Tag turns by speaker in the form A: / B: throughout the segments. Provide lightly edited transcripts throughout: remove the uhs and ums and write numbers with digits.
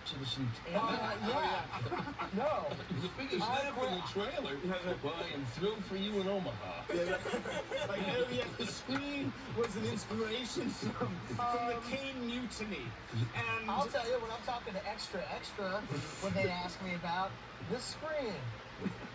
A: citizen Kane.
B: Yeah. No.
A: The biggest laugh in the trailer. Well, I am thrilled for you in Omaha.
C: Like the screen was an inspiration from the Kane Mutiny. And
B: I'll tell you, when I'm talking to Extra, what they ask me about, the screen.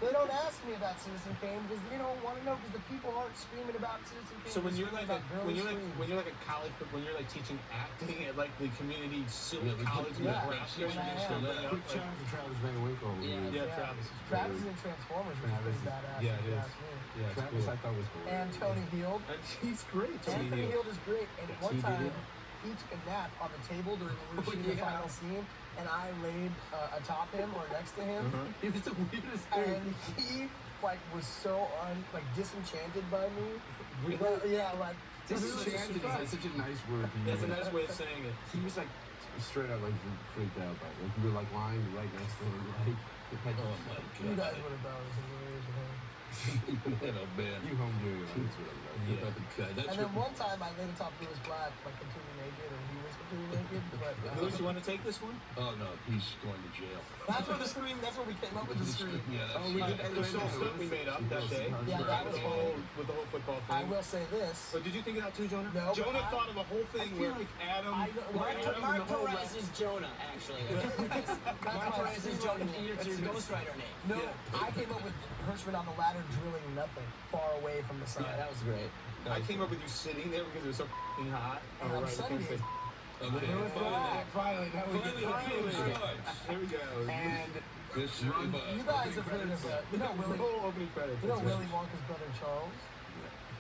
B: They don't ask me about Citizen Kane because they don't want to know because the people aren't screaming about Citizen Kane.
C: So when you're like when you're
B: screens.
C: like a college, when you're like teaching acting at like the community silk
A: Yeah,
C: college
A: the-
C: in
B: yeah,
C: Nebraska,
B: when I am.
D: Quick shout out to Travis Van Winkle.
C: Yeah, Travis.
B: Travis is in Transformers, which is pretty badass.
C: Yeah,
B: if
C: it
B: you
C: is.
B: ask me.
C: Yeah, it's
D: Travis,
C: cool.
D: I thought was cool.
B: And Tony Heald.
C: And he's great.
B: Anthony Heald is great. And one
D: T.
B: time,
D: Diddy.
B: he took a nap on the table during the we're shooting the final scene, and I laid atop him or next to him,
D: It was the weirdest thing.
B: and he was so disenchanted by me.
C: Really?
B: But, yeah, like
D: Disenchanted is like such a nice word to use.
C: That's a nice way of saying it.
D: He was like straight up like freaked out by it. Like we were like lying right next to him. Like
A: Oh my
B: You guys
A: God.
B: would have thought it was hilarious with him.
A: Oh man.
D: you home doing it. That's what I'm
A: Yeah. Okay, that's
B: And then
A: what-
B: one time I laid atop Lewis Black, completely naked, or he was completely naked. But
C: Louis, you want to take this one?
A: Oh no, he's going to jail.
B: that's where the scream. That's where we came up with the scream.
A: Yeah, that's
D: Oh, we did.
C: The whole stuff we made up that day.
B: Yeah, that was
C: with the whole football thing.
B: I will say this.
C: So did you think of that too, Jonah?
B: No, but
C: Jonah
B: I-
C: thought of a whole thing where Adam.
E: Mark Perez is Jonah, actually. Mark Perez is Jonah. It's your ghostwriter name.
B: No, I came up with Hirschman on the ladder drilling nothing, far away from the sun.
E: Yeah, that was great.
C: I came up with you sitting there because it was so f***ing hot.
B: And I'm
C: right,
B: sunny.
A: Okay,
D: Finally, that was
A: finally the film starts.
C: Here we go.
D: And
A: This is
B: You guys have heard of
C: the whole opening credits.
B: Willy Wonka's brother Charles?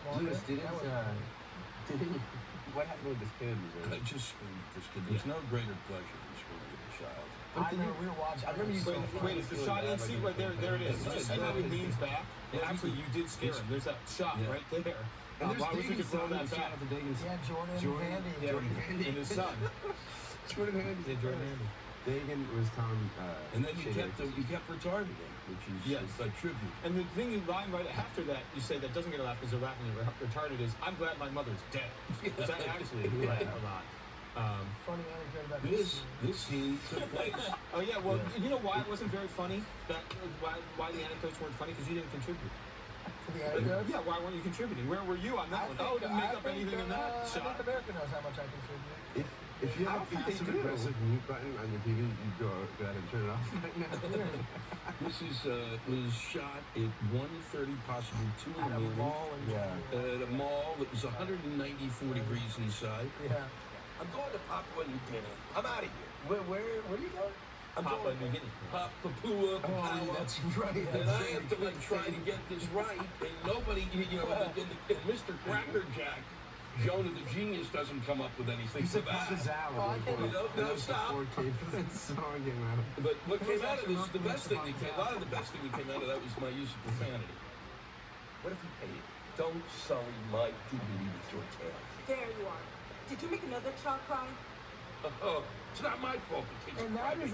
B: Wonka?
D: Lewis,
B: That was-
D: what happened with this kid?
A: I just screamed at this kid. There's no greater pleasure than screaming at a child.
B: I remember we were watching.
D: I remember you
C: Wait, is the shot in? See right there? There it is. You just see how he leans back. And actually, you did scare him. There's that shot
A: Yeah.
C: right there.
D: And there's
C: Why would you
D: Dagan's
C: throw
D: son.
C: that
D: Shout
C: back?
D: out to Dagan's.
B: Yeah, Jordan Handy.
C: Yeah,
D: Jordan Handy.
C: and his son.
D: Jordan Handy.
C: Yeah, Jordan Handy.
D: Dagan was Tom.
A: And then you
D: Shea
A: kept retarded him, which is
C: Yes.
A: a tribute.
C: And the thing you line right after that, you say that doesn't get a laugh because they're laughing at retarded is, I'm glad my mother's dead. Which I actually laugh a lot.
B: Funny anecdote about
A: This scene took place.
C: Oh yeah, well,
A: Yeah.
C: you know why it wasn't very funny? That why the anecdotes weren't funny? Because you didn't contribute.
B: For the anecdotes?
C: Yeah, why weren't you contributing? Where were you on that one? Oh, didn't make up anything in that
B: I
C: shot.
B: think America knows how much I contribute.
D: If you
C: I
D: have a
C: think they
D: passive
C: do.
D: aggressive mute button on your TV, you go ahead and turn it off right now.
A: This is was shot at 1:30, possibly 2 in the
B: At a
A: morning.
B: mall in
D: Yeah.
A: At a mall that was 194 degrees inside.
B: Yeah.
A: I'm going to Papua New Guinea. I'm out of here.
D: Where are you going?
A: I'm
C: Papua
A: going
C: New Guinea.
A: Papua, Papua.
D: That's right.
A: And I have to try to get this right, and nobody, and Mr. Crackerjack, Jonah the genius, doesn't come up with anything
D: He's
A: for
D: a Papa
A: that.
D: Zao.
B: Oh, I can't-
A: No, stop.
D: That song came out.
A: But what came out of this, the best thing that came, a lot of the best thing that came out of that was my use of profanity. What if you paid it? Don't sully my dignity with your tale.
F: There you are. Did you make another child cry?
A: Oh, it's not my fault the kid's
B: And that
A: crying.
B: is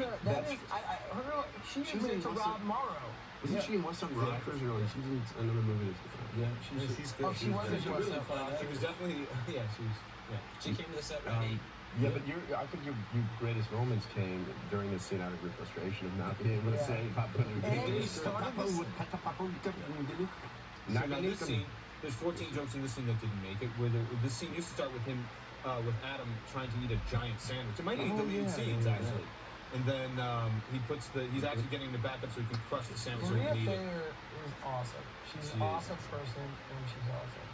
B: she is
D: She's
B: married
D: in
B: to
D: Western-
B: Rob Morrow.
D: Isn't she in Western Rockers or like she's in another movie that's
A: Yeah,
C: She's good.
B: Oh, she wasn't
A: she's a really
B: Western
A: fun
C: She was definitely, yeah, she was, yeah.
E: She came to the set ready.
D: Yeah, but I think your greatest moments came during the scene out of your frustration of not being able to
B: Yeah.
D: say Papa New
B: And
D: Guinea.
B: he started
D: Papa
B: this-
D: would Papa New Guinea.
C: So
D: Not
C: now
D: gonna
C: this scene, there's 14 jokes in this scene that didn't make it. This scene used to start with him, with Adam trying to eat a giant sandwich. It might be deleted scenes actually. And then he's actually getting the backup so he can crush the sandwich so he
B: Maria
C: can eat it.
B: Thayer is awesome. She's
C: She
B: an
C: is.
B: awesome person, and she's awesome.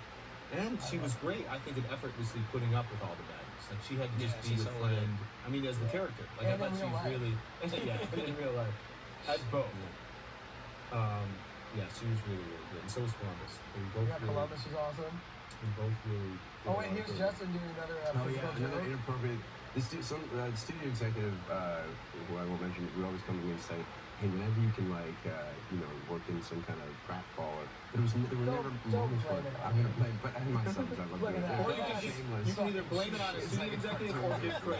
C: And she was great, I think, at effortlessly putting up with all the badness. Like she had to just
E: Yeah,
C: be
E: she's
C: your
E: so
C: friend. I mean, as the character. Like
B: And
C: I
B: in
C: thought she
B: real
C: was
B: life.
C: really, yeah, in real life, as both. Yeah, she was really, really good. And so was Columbus. They were both
B: Yeah,
C: really,
B: Columbus is awesome.
C: they both really.
B: Oh, wait, here's Justin doing another
D: Oh
B: physical
D: yeah, another
B: joke.
D: inappropriate. This studio executive, who I won't mention, would always come to me and say, "Hey, whenever you can, work in some kind of pratfall." There were never
B: Don't
D: moments where
B: blame it on
D: I'm gonna blame, but I myself, I love
B: Look at
D: it.
B: that.
C: Or
D: They're
C: you can,
D: shameless.
C: you can either blame it on a studio executive or give credit.